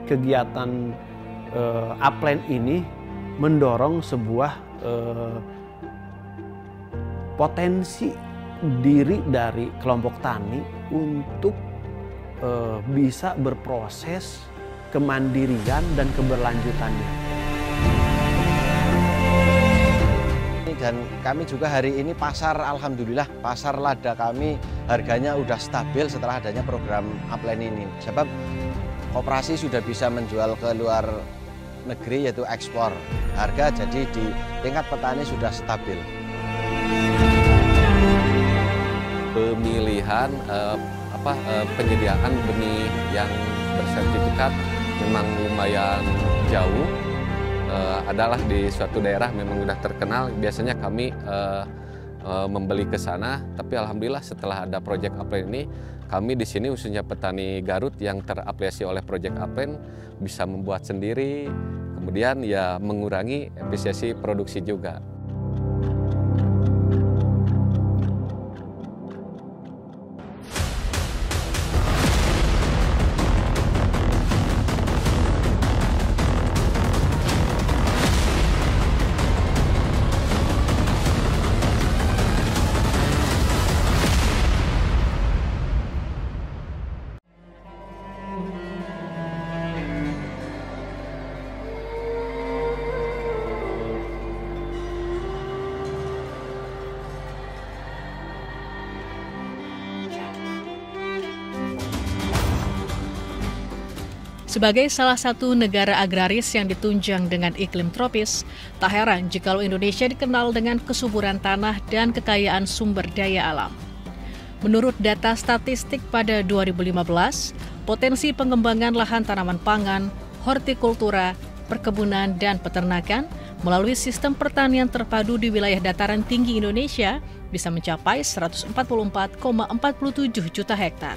kegiatan Upland ini mendorong sebuah potensi diri dari kelompok tani untuk bisa berproses kemandirian dan keberlanjutannya. Dan kami juga hari ini alhamdulillah pasar lada kami harganya udah stabil setelah adanya program Upland ini. Sebab koperasi sudah bisa menjual ke luar negeri, yaitu ekspor. Harga jadi di tingkat petani sudah stabil. Pemilihan penyediaan benih yang bersertifikat memang lumayan jauh. Adalah di suatu daerah memang sudah terkenal. Biasanya kami membeli ke sana, tapi alhamdulillah setelah ada proyek Upland ini, kami di sini khususnya petani Garut yang terafiliasi oleh proyek Upland bisa membuat sendiri, kemudian ya mengurangi efisiensi produksi juga. Sebagai salah satu negara agraris yang ditunjang dengan iklim tropis, tak heran jikalau Indonesia dikenal dengan kesuburan tanah dan kekayaan sumber daya alam. Menurut data statistik pada 2015, potensi pengembangan lahan tanaman pangan, hortikultura, perkebunan, dan peternakan melalui sistem pertanian terpadu di wilayah dataran tinggi Indonesia bisa mencapai 144,47 juta hektar.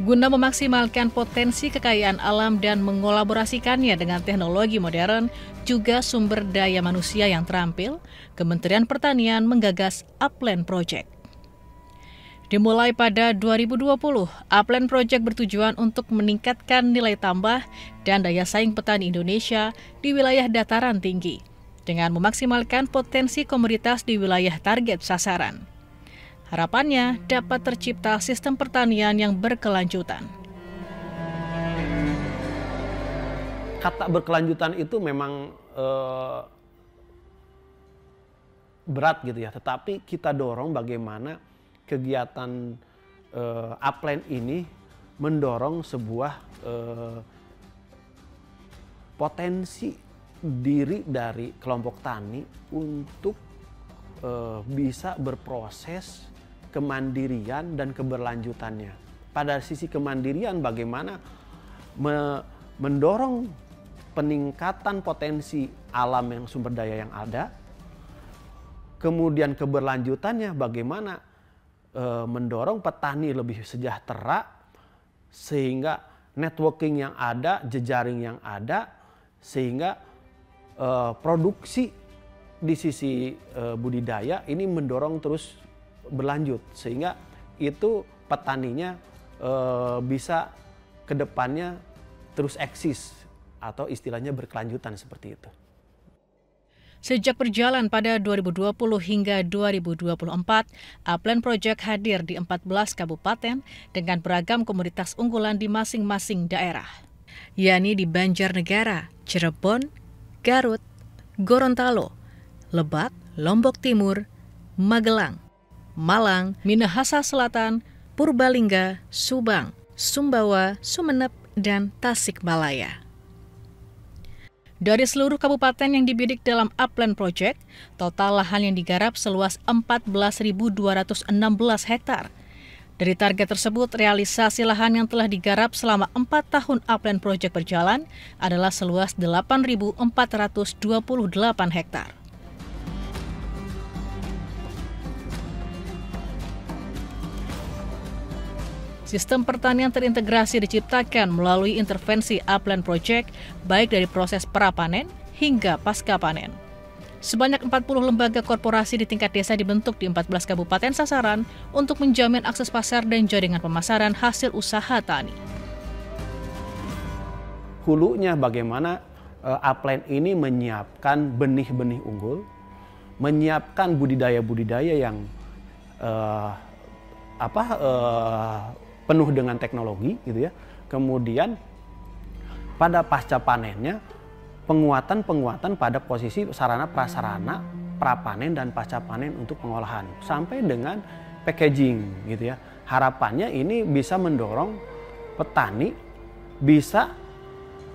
Guna memaksimalkan potensi kekayaan alam dan mengolaborasikannya dengan teknologi modern, juga sumber daya manusia yang terampil, Kementerian Pertanian menggagas Upland Project. Dimulai pada 2020, Upland Project bertujuan untuk meningkatkan nilai tambah dan daya saing petani Indonesia di wilayah dataran tinggi, dengan memaksimalkan potensi komoditas di wilayah target sasaran. Harapannya dapat tercipta sistem pertanian yang berkelanjutan. Kata berkelanjutan itu memang berat gitu ya, tetapi kita dorong bagaimana kegiatan Upland ini mendorong sebuah potensi diri dari kelompok tani untuk bisa berproses kemandirian dan keberlanjutannya. Pada sisi kemandirian, bagaimana mendorong peningkatan potensi alam yang sumber daya yang ada, kemudian keberlanjutannya bagaimana mendorong petani lebih sejahtera, sehingga networking yang ada, jejaring yang ada, sehingga produksi di sisi budidaya ini mendorong terus berlanjut, sehingga itu petaninya bisa ke depannya terus eksis atau istilahnya berkelanjutan seperti itu. Sejak berjalan pada 2020 hingga 2024, Upland Project hadir di 14 kabupaten dengan beragam komoditas unggulan di masing-masing daerah, yakni di Banjarnegara, Cirebon, Garut, Gorontalo, Lebak, Lombok Timur, Magelang, Malang, Minahasa Selatan, Purbalingga, Subang, Sumbawa, Sumeneb, dan Tasikmalaya. Dari seluruh kabupaten yang dibidik dalam Upland Project, total lahan yang digarap seluas 14.216 hektar. Dari target tersebut, realisasi lahan yang telah digarap selama 4 tahun Upland Project berjalan adalah seluas 8.428 hektar. Sistem pertanian terintegrasi diciptakan melalui intervensi Upland Project, baik dari proses prapanen hingga pasca panen. Sebanyak 40 lembaga korporasi di tingkat desa dibentuk di 14 kabupaten sasaran untuk menjamin akses pasar dan jaringan pemasaran hasil usaha tani. hulunya bagaimana Upland ini menyiapkan benih-benih unggul, menyiapkan budidaya-budidaya yang penuh dengan teknologi gitu ya. Kemudian pada pasca panennya penguatan pada posisi sarana prasarana prapanen dan pasca panen untuk pengolahan sampai dengan packaging gitu ya. Harapannya ini bisa mendorong petani bisa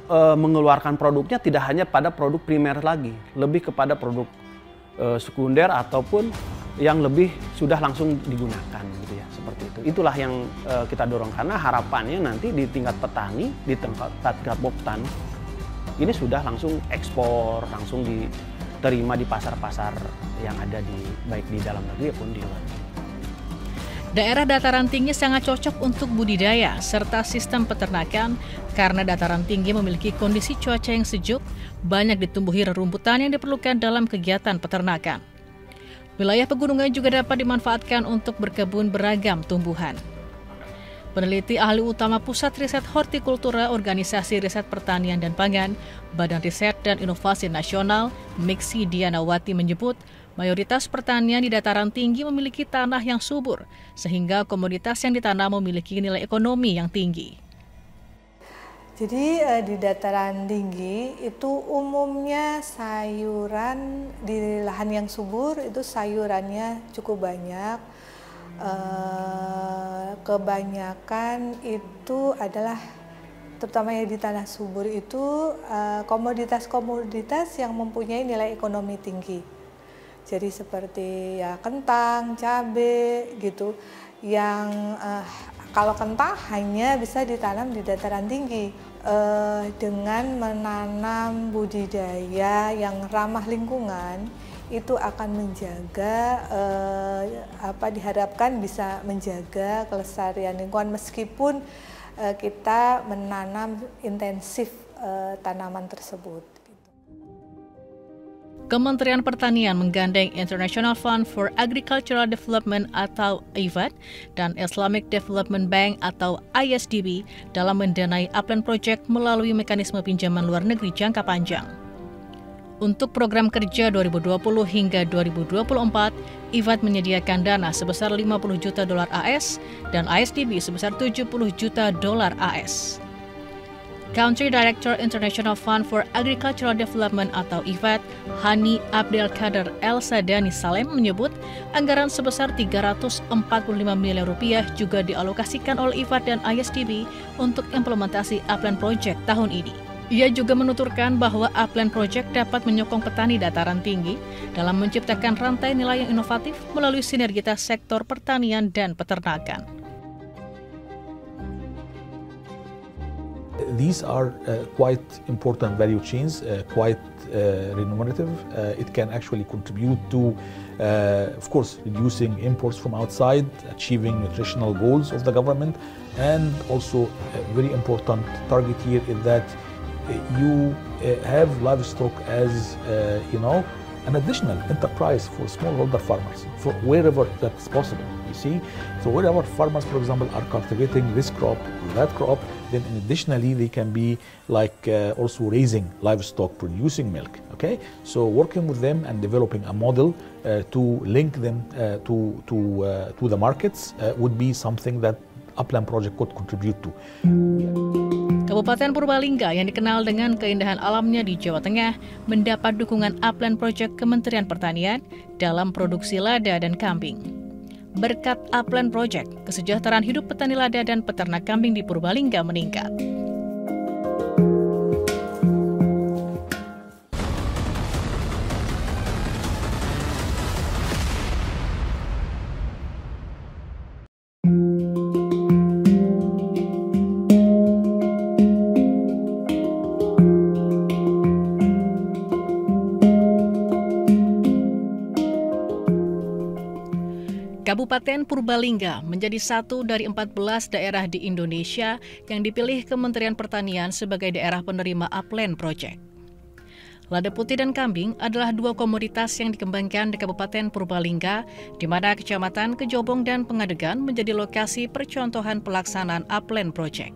mengeluarkan produknya tidak hanya pada produk primer lagi, lebih kepada produk sekunder ataupun yang lebih sudah langsung digunakan gitu ya, seperti itu. Itulah yang kita dorong karena harapannya nanti di tingkat petani, di tingkat petani ini sudah langsung ekspor, langsung diterima di pasar-pasar yang ada baik di dalam negeri maupun di luar negeri. Daerah dataran tinggi sangat cocok untuk budidaya serta sistem peternakan karena dataran tinggi memiliki kondisi cuaca yang sejuk, banyak ditumbuhi rerumputan yang diperlukan dalam kegiatan peternakan. Wilayah pegunungan juga dapat dimanfaatkan untuk berkebun beragam tumbuhan. Peneliti ahli utama Pusat Riset Hortikultura Organisasi Riset Pertanian dan Pangan, Badan Riset dan Inovasi Nasional, Miksi Dianawati menyebut, mayoritas pertanian di dataran tinggi memiliki tanah yang subur, sehingga komoditas yang ditanam memiliki nilai ekonomi yang tinggi. Jadi di dataran tinggi itu umumnya sayuran di lahan yang subur itu sayurannya cukup banyak. Kebanyakan itu adalah terutama yang di tanah subur itu komoditas-komoditas yang mempunyai nilai ekonomi tinggi. Jadi seperti ya kentang, cabai gitu. Yang kalau kentang hanya bisa ditanam di dataran tinggi. Dengan menanam budidaya yang ramah lingkungan itu akan menjaga diharapkan bisa menjaga kelestarian lingkungan meskipun kita menanam intensif tanaman tersebut. Kementerian Pertanian menggandeng International Fund for Agricultural Development atau IFAD dan Islamic Development Bank atau ISDB dalam mendanai Upland Project melalui mekanisme pinjaman luar negeri jangka panjang. Untuk program kerja 2020 hingga 2024, IFAD menyediakan dana sebesar $50 juta AS dan ISDB sebesar $70 juta AS. Country Director International Fund for Agricultural Development atau IFAD, Hani Abdelkader El Sadani Salem menyebut anggaran sebesar $345 miliar juga dialokasikan oleh IFAD dan ISDB untuk implementasi Upland Project tahun ini. Ia juga menuturkan bahwa Upland Project dapat menyokong petani dataran tinggi dalam menciptakan rantai nilai yang inovatif melalui sinergitas sektor pertanian dan peternakan. These are quite important value chains, quite remunerative. It can actually contribute to, of course, reducing imports from outside, achieving nutritional goals of the government, and also a very important target here is that you have livestock as, an additional enterprise for smallholder farmers, for wherever that's possible, you see. So wherever farmers, for example, are cultivating this crop or that crop, then additionally they can be also raising livestock, producing milk, okay? So working with them and developing a model to link them to the markets would be something that Upland Project could contribute to. Kabupaten Purbalingga yang dikenal dengan keindahan alamnya di Jawa Tengah mendapat dukungan Upland Project Kementerian Pertanian dalam produksi lada dan kambing. Berkat Upland Project, kesejahteraan hidup petani lada dan peternak kambing di Purbalingga meningkat. Kabupaten Purbalingga menjadi satu dari 14 daerah di Indonesia yang dipilih Kementerian Pertanian sebagai daerah penerima Upland Project. Lada putih dan kambing adalah dua komoditas yang dikembangkan di Kabupaten Purbalingga, di mana Kecamatan Kejobong dan Pengadegan menjadi lokasi percontohan pelaksanaan Upland Project.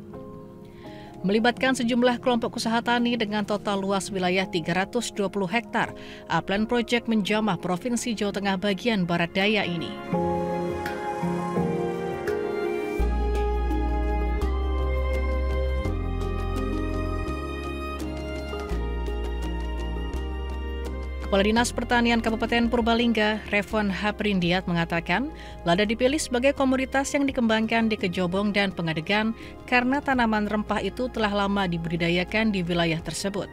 Melibatkan sejumlah kelompok usaha tani dengan total luas wilayah 320 hektar, Upland Project menjamah Provinsi Jawa Tengah bagian barat daya ini. Kepala Dinas Pertanian Kabupaten Purbalingga, Revon Haprindiat mengatakan, lada dipilih sebagai komoditas yang dikembangkan di Kejobong dan Pengadegan karena tanaman rempah itu telah lama dibudidayakan di wilayah tersebut.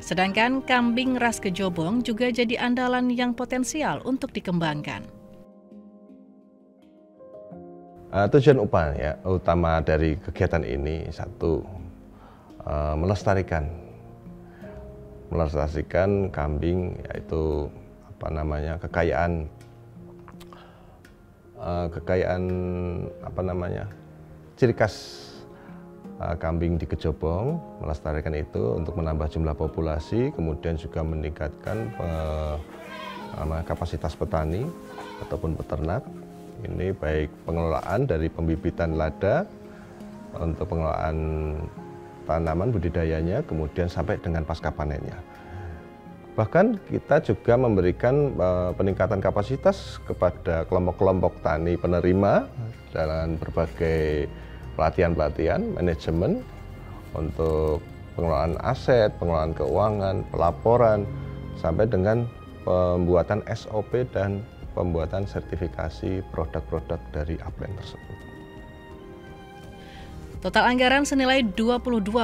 Sedangkan kambing ras Kejobong juga jadi andalan yang potensial untuk dikembangkan. Tujuan utama dari kegiatan ini satu, melestarikan kambing, yaitu kekayaan ciri khas kambing di Kejobong, melestarikan itu untuk menambah jumlah populasi, kemudian juga meningkatkan kapasitas petani ataupun peternak. Ini baik pengelolaan dari pembibitan lada untuk pengelolaan tanaman budidayanya, kemudian sampai dengan pasca panennya. Bahkan kita juga memberikan peningkatan kapasitas kepada kelompok-kelompok tani penerima dengan berbagai pelatihan-pelatihan manajemen untuk pengelolaan aset, pengelolaan keuangan, pelaporan, sampai dengan pembuatan SOP dan pembuatan sertifikasi produk-produk dari Upland tersebut. Total anggaran senilai 22,3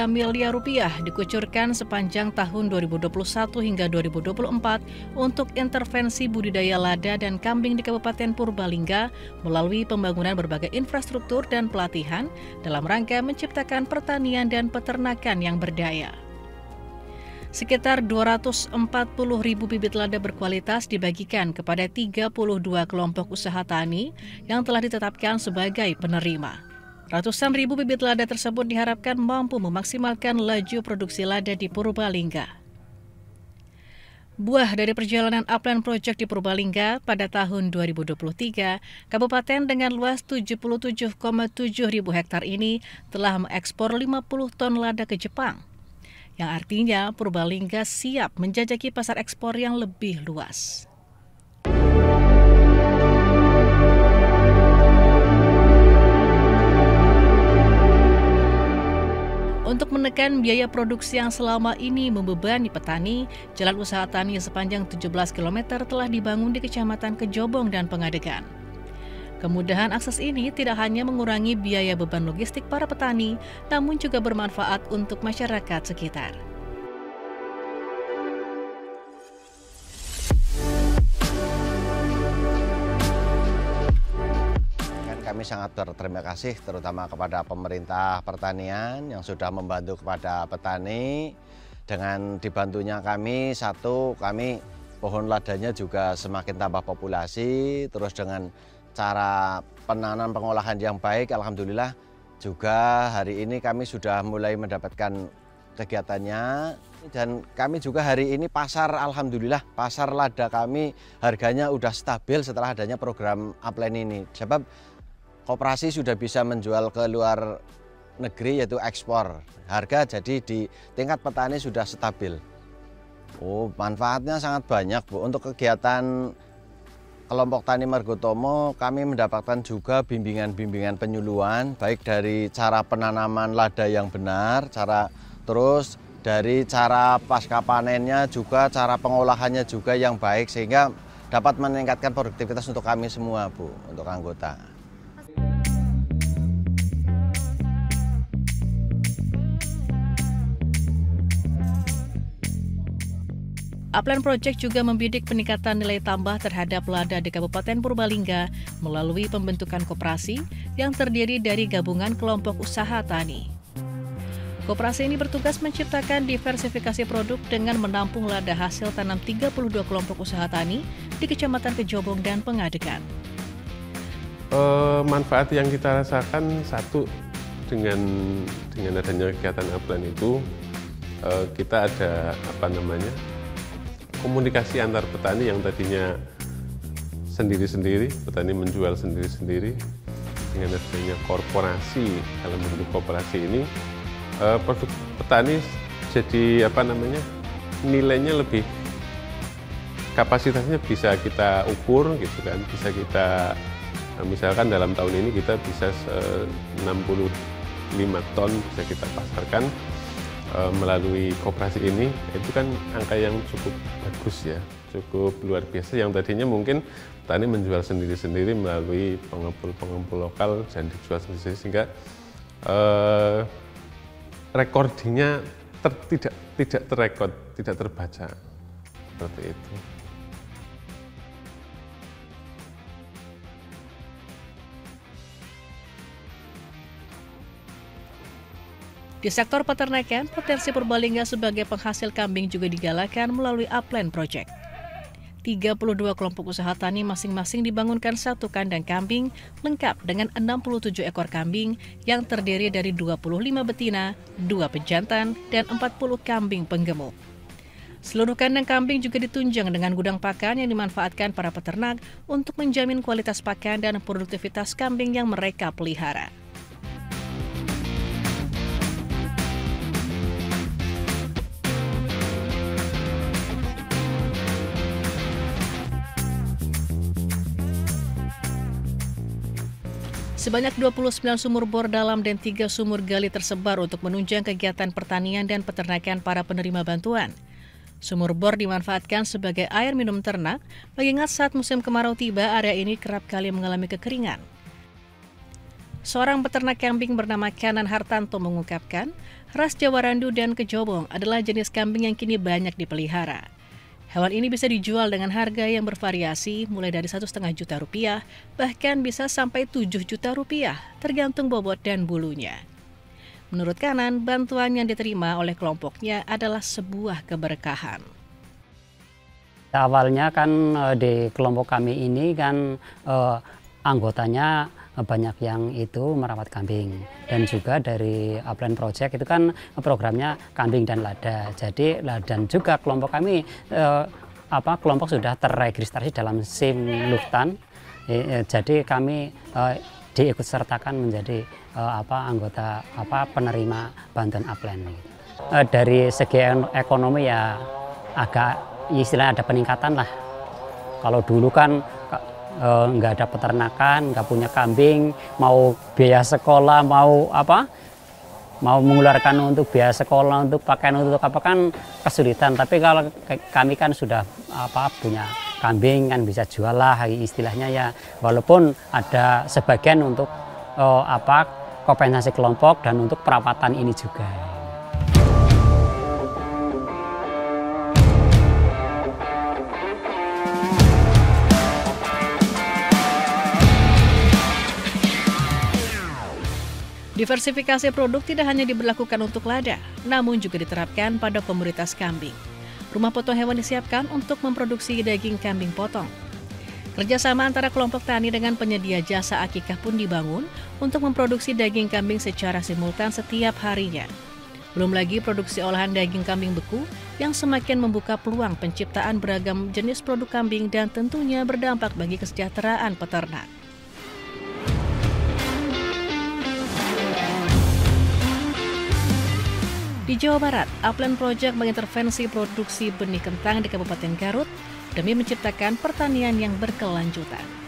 miliar rupiah dikucurkan sepanjang tahun 2021 hingga 2024 untuk intervensi budidaya lada dan kambing di Kabupaten Purbalingga melalui pembangunan berbagai infrastruktur dan pelatihan dalam rangka menciptakan pertanian dan peternakan yang berdaya. Sekitar 240.000 bibit lada berkualitas dibagikan kepada 32 kelompok usaha tani yang telah ditetapkan sebagai penerima. Ratusan ribu bibit lada tersebut diharapkan mampu memaksimalkan laju produksi lada di Purbalingga. Buah dari perjalanan Upland Project di Purbalingga pada tahun 2023, kabupaten dengan luas 77,7 ribu hektar ini telah mengekspor 50 ton lada ke Jepang, yang artinya Purbalingga siap menjajaki pasar ekspor yang lebih luas. Untuk menekan biaya produksi yang selama ini membebani petani, jalan usaha tani sepanjang 17 km telah dibangun di Kecamatan Kejobong dan Pengadegan. Kemudahan akses ini tidak hanya mengurangi biaya beban logistik para petani, namun juga bermanfaat untuk masyarakat sekitar. Kami sangat berterima kasih terutama kepada pemerintah pertanian yang sudah membantu kepada petani. Dengan dibantunya kami, kami pohon ladanya juga semakin tambah populasi, terus dengan cara penanam pengolahan yang baik, alhamdulillah juga hari ini kami sudah mulai mendapatkan kegiatannya. Dan kami juga hari ini alhamdulillah pasar lada kami harganya udah stabil setelah adanya program Upland ini. Sebab koperasi sudah bisa menjual ke luar negeri, yaitu ekspor. Harga jadi di tingkat petani sudah stabil. Manfaatnya sangat banyak, Bu. Untuk kegiatan kelompok tani Margotomo, kami mendapatkan juga bimbingan-bimbingan penyuluhan, baik dari cara penanaman lada yang benar, terus dari cara pasca panennya juga, cara pengolahannya juga yang baik, sehingga dapat meningkatkan produktivitas untuk kami semua, Bu, untuk anggota. Upland Project juga membidik peningkatan nilai tambah terhadap lada di Kabupaten Purbalingga melalui pembentukan koperasi yang terdiri dari gabungan kelompok usaha tani. Koperasi ini bertugas menciptakan diversifikasi produk dengan menampung lada hasil tanam 32 kelompok usaha tani di Kecamatan Kejobong dan Pengadegan. Manfaat yang kita rasakan satu, dengan adanya kegiatan Upland itu kita ada komunikasi antar petani yang tadinya sendiri-sendiri, petani menjual sendiri-sendiri. Dengan adanya korporasi dalam bentuk koperasi ini, produk petani jadi nilainya lebih, kapasitasnya bisa kita ukur gitu kan, bisa kita misalkan dalam tahun ini kita bisa 65 ton bisa kita pasarkan melalui koperasi ini. Itu kan angka yang cukup bagus ya, cukup luar biasa, yang tadinya mungkin petani menjual sendiri-sendiri melalui pengepul lokal dan dijual sendiri, sehingga recordingnya tidak terrekod, tidak terbaca seperti itu. Di sektor peternakan, potensi Purbalingga sebagai penghasil kambing juga digalakan melalui Upland Project. 32 kelompok usaha tani masing-masing dibangunkan satu kandang kambing lengkap dengan 67 ekor kambing yang terdiri dari 25 betina, 2 pejantan, dan 40 kambing penggemuk. Seluruh kandang kambing juga ditunjang dengan gudang pakan yang dimanfaatkan para peternak untuk menjamin kualitas pakan dan produktivitas kambing yang mereka pelihara. Sebanyak 29 sumur bor dalam dan 3 sumur gali tersebar untuk menunjang kegiatan pertanian dan peternakan para penerima bantuan. Sumur bor dimanfaatkan sebagai air minum ternak, mengingat saat musim kemarau tiba, area ini kerap kali mengalami kekeringan. Seorang peternak kambing bernama Kanan Hartanto mengungkapkan, ras Jawa Randu dan Kejobong adalah jenis kambing yang kini banyak dipelihara. Hewan ini bisa dijual dengan harga yang bervariasi mulai dari 1,5 juta rupiah, bahkan bisa sampai 7 juta rupiah, tergantung bobot dan bulunya. Menurut Kanan, bantuan yang diterima oleh kelompoknya adalah sebuah keberkahan. Awalnya kan di kelompok kami ini kan anggotanya banyak yang itu merawat kambing, dan juga dari Upland Project itu kan programnya kambing dan lada. Jadi dan juga kelompok kami kelompok sudah terregistrasi dalam SIM Luftan. Jadi kami diikut sertakan menjadi anggota penerima bantuan Upland. Dari segi ekonomi ya agak istilahnya ada peningkatan lah. Kalau dulu kan nggak ada peternakan, nggak punya kambing, mau biaya sekolah, mau mengeluarkan untuk biaya sekolah, untuk pakaian, untuk apa kan kesulitan. Tapi kalau kami kan sudah punya kambing kan bisa jual lah istilahnya ya, walaupun ada sebagian untuk kompensasi kelompok dan untuk perawatan ini juga. Diversifikasi produk tidak hanya diberlakukan untuk lada, namun juga diterapkan pada komoditas kambing. Rumah potong hewan disiapkan untuk memproduksi daging kambing potong. Kerjasama antara kelompok tani dengan penyedia jasa akikah pun dibangun untuk memproduksi daging kambing secara simultan setiap harinya. Belum lagi produksi olahan daging kambing beku yang semakin membuka peluang penciptaan beragam jenis produk kambing dan tentunya berdampak bagi kesejahteraan peternak. Di Jawa Barat, Upland Project mengintervensi produksi benih kentang di Kabupaten Garut demi menciptakan pertanian yang berkelanjutan.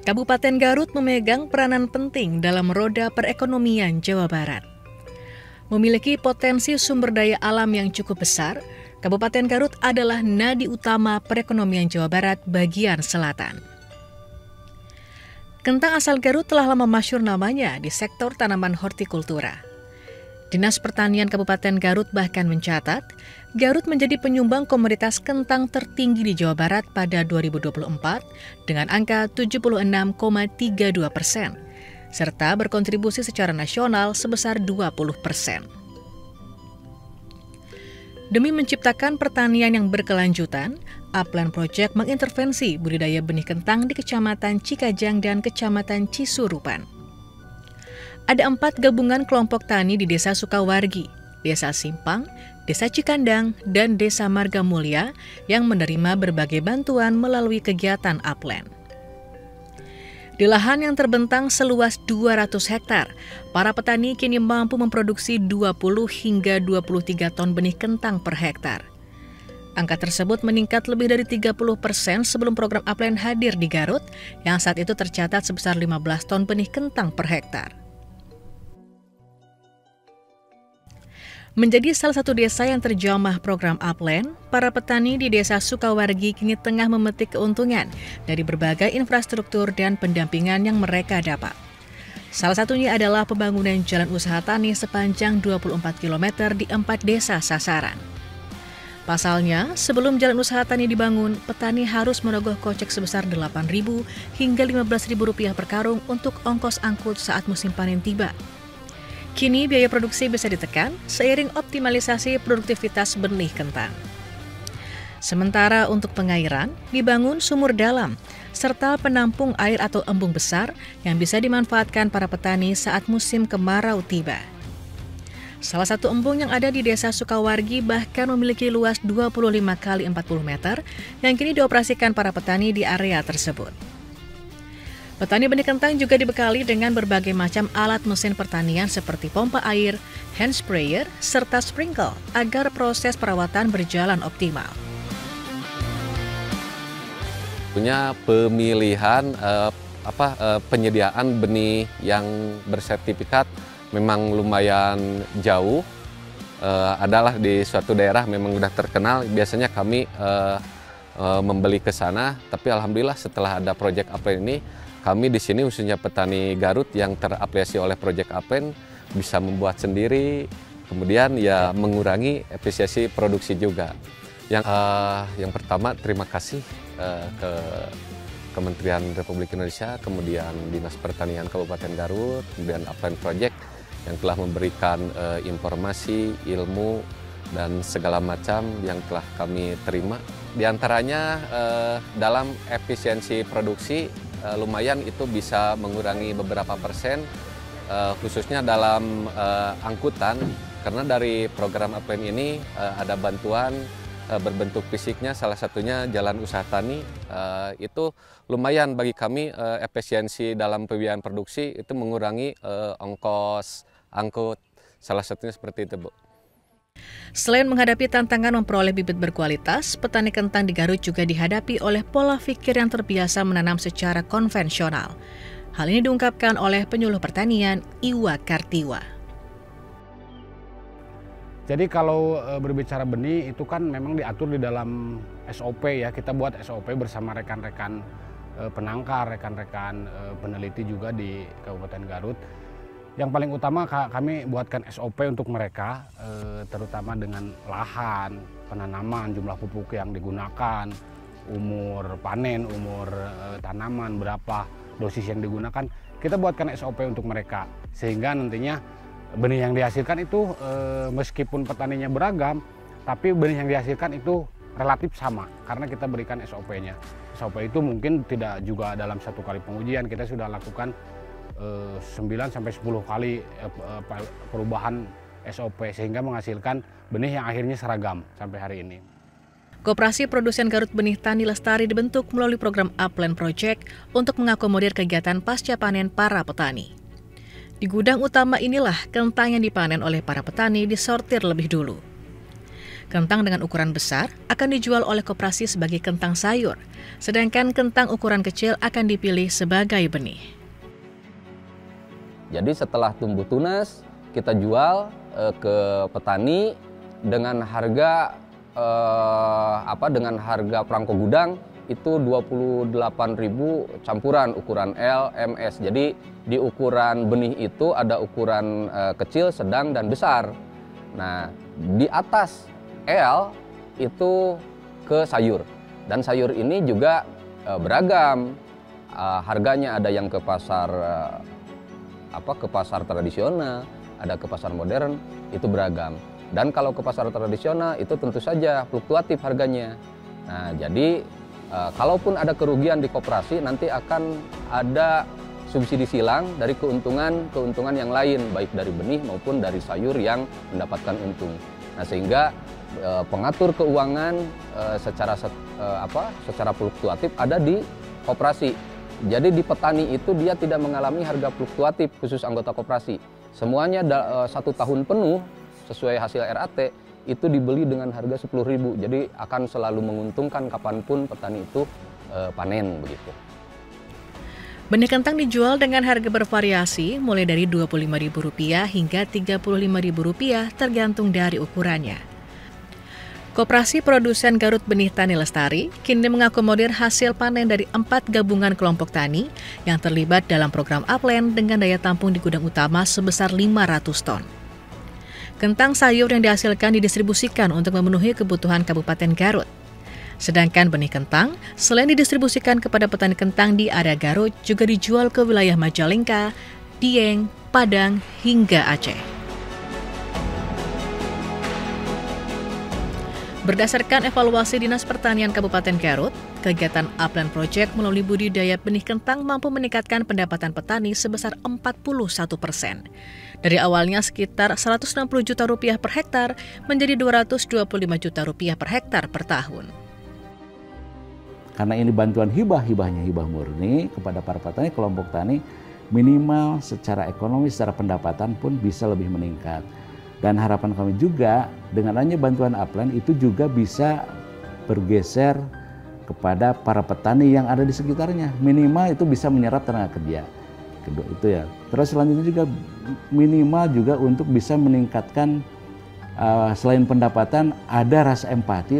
Kabupaten Garut memegang peranan penting dalam roda perekonomian Jawa Barat. Memiliki potensi sumber daya alam yang cukup besar, Kabupaten Garut adalah nadi utama perekonomian Jawa Barat bagian selatan. Kentang asal Garut telah lama masyhur namanya di sektor tanaman hortikultura. Dinas Pertanian Kabupaten Garut bahkan mencatat, Garut menjadi penyumbang komoditas kentang tertinggi di Jawa Barat pada 2024 dengan angka 76,32%, serta berkontribusi secara nasional sebesar 20%. Demi menciptakan pertanian yang berkelanjutan, Upland Project mengintervensi budidaya benih kentang di Kecamatan Cikajang dan Kecamatan Cisurupan. Ada 4 gabungan kelompok tani di Desa Sukawargi, Desa Simpang, Desa Cikandang, dan Desa Margamulya yang menerima berbagai bantuan melalui kegiatan Upland. Di lahan yang terbentang seluas 200 hektar, para petani kini mampu memproduksi 20 hingga 23 ton benih kentang per hektar. Angka tersebut meningkat lebih dari 30% sebelum program Upland hadir di Garut, yang saat itu tercatat sebesar 15 ton benih kentang per hektar. Menjadi salah satu desa yang terjamah program Upland, para petani di Desa Sukawargi kini tengah memetik keuntungan dari berbagai infrastruktur dan pendampingan yang mereka dapat. Salah satunya adalah pembangunan jalan usaha tani sepanjang 24 km di 4 desa sasaran. Pasalnya, sebelum jalan usaha tani dibangun, petani harus merogoh kocek sebesar Rp8.000 hingga Rp15.000 per karung untuk ongkos angkut saat musim panen tiba. Kini biaya produksi bisa ditekan seiring optimalisasi produktivitas benih kentang. Sementara untuk pengairan, dibangun sumur dalam, serta penampung air atau embung besar yang bisa dimanfaatkan para petani saat musim kemarau tiba. Salah satu embung yang ada di Desa Sukawargi bahkan memiliki luas 25 kali 40 meter yang kini dioperasikan para petani di area tersebut. Petani benih kentang juga dibekali dengan berbagai macam alat mesin pertanian seperti pompa air, hand sprayer, serta sprinkle agar proses perawatan berjalan optimal. Punya pemilihan penyediaan benih yang bersertifikat memang lumayan jauh. Adalah di suatu daerah memang sudah terkenal. Biasanya kami membeli ke sana, tapi alhamdulillah setelah ada proyek Upland ini, kami di sini khususnya petani Garut yang terafiliasi oleh proyek Upland bisa membuat sendiri, kemudian ya mengurangi efisiensi produksi juga. Yang pertama terima kasih ke Kementerian Republik Indonesia, kemudian Dinas Pertanian Kabupaten Garut, kemudian Upland Project yang telah memberikan informasi, ilmu, dan segala macam yang telah kami terima. Di antaranya dalam efisiensi produksi lumayan itu bisa mengurangi beberapa persen, khususnya dalam angkutan, karena dari program Upland ini ada bantuan berbentuk fisiknya, salah satunya jalan usaha tani. Itu lumayan bagi kami efisiensi dalam pembiayaan produksi, itu mengurangi ongkos angkut, salah satunya seperti itu, Bu. Selain menghadapi tantangan memperoleh bibit berkualitas, petani kentang di Garut juga dihadapi oleh pola pikir yang terbiasa menanam secara konvensional. Hal ini diungkapkan oleh penyuluh pertanian Iwa Kartiwa. Jadi kalau berbicara benih itu kan memang diatur di dalam SOP ya. Kita buat SOP bersama rekan-rekan penangkar, rekan-rekan peneliti juga di Kabupaten Garut. Yang paling utama kami buatkan SOP untuk mereka, terutama dengan lahan, penanaman, jumlah pupuk yang digunakan, umur panen, umur tanaman, berapa dosis yang digunakan. Kita buatkan SOP untuk mereka, sehingga nantinya benih yang dihasilkan itu meskipun petaninya beragam, tapi benih yang dihasilkan itu relatif sama, karena kita berikan SOP-nya. SOP itu mungkin tidak juga dalam satu kali pengujian, kita sudah lakukan 9-10 kali perubahan SOP sehingga menghasilkan benih yang akhirnya seragam sampai hari ini. Koperasi Produsen Garut Benih Tani Lestari dibentuk melalui program Upland Project untuk mengakomodir kegiatan pasca panen para petani. Di gudang utama inilah kentang yang dipanen oleh para petani disortir lebih dulu. Kentang dengan ukuran besar akan dijual oleh koperasi sebagai kentang sayur, sedangkan kentang ukuran kecil akan dipilih sebagai benih. Jadi setelah tumbuh tunas, kita jual ke petani dengan harga perangko gudang itu 28.000 campuran ukuran L, MS. Jadi di ukuran benih itu ada ukuran kecil, sedang, dan besar. Nah, di atas L itu ke sayur. Dan sayur ini juga beragam. Harganya ada yang ke pasar ke pasar tradisional, ada ke pasar modern, itu beragam. Dan kalau ke pasar tradisional itu tentu saja fluktuatif harganya. Nah, jadi kalaupun ada kerugian di koperasi, nanti akan ada subsidi silang dari keuntungan yang lain, baik dari benih maupun dari sayur yang mendapatkan untung. Nah, sehingga pengatur keuangan secara fluktuatif ada di koperasi. Jadi di petani itu dia tidak mengalami harga fluktuatif khusus anggota koperasi. Semuanya 1 tahun penuh sesuai hasil RAT itu dibeli dengan harga 10.000. Jadi akan selalu menguntungkan kapanpun petani itu panen begitu. Benih kentang dijual dengan harga bervariasi mulai dari Rp25.000 hingga Rp35.000 tergantung dari ukurannya. Koperasi Produsen Garut Benih Tani Lestari kini mengakomodir hasil panen dari 4 gabungan kelompok tani yang terlibat dalam program Upland dengan daya tampung di gudang utama sebesar 500 ton. Kentang sayur yang dihasilkan didistribusikan untuk memenuhi kebutuhan Kabupaten Garut. Sedangkan benih kentang, selain didistribusikan kepada petani kentang di area Garut, juga dijual ke wilayah Majalengka, Dieng, Padang, hingga Aceh. Berdasarkan evaluasi Dinas Pertanian Kabupaten Garut, kegiatan Upland Project melalui budidaya benih kentang mampu meningkatkan pendapatan petani sebesar 41%. Dari awalnya sekitar Rp160 juta per hektar menjadi Rp225 juta per hektar per tahun. Karena ini bantuan hibahnya hibah murni kepada para petani, kelompok tani minimal secara ekonomi, secara pendapatan pun bisa lebih meningkat. Dan harapan kami juga dengan adanya bantuan Upland itu juga bisa bergeser kepada para petani yang ada di sekitarnya. Minimal itu bisa menyerap tenaga kerja. Kedua itu ya. Terus selanjutnya juga minimal juga untuk bisa meningkatkan selain pendapatan ada rasa empati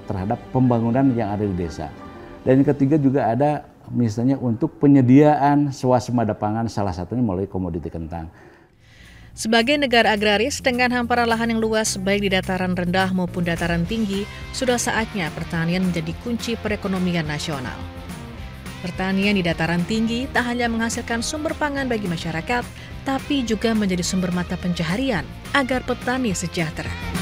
terhadap pembangunan yang ada di desa. Dan yang ketiga juga ada misalnya untuk penyediaan swasembada pangan, salah satunya melalui komoditi kentang. Sebagai negara agraris dengan hamparan lahan yang luas baik di dataran rendah maupun dataran tinggi, sudah saatnya pertanian menjadi kunci perekonomian nasional. Pertanian di dataran tinggi tak hanya menghasilkan sumber pangan bagi masyarakat, tapi juga menjadi sumber mata pencaharian agar petani sejahtera.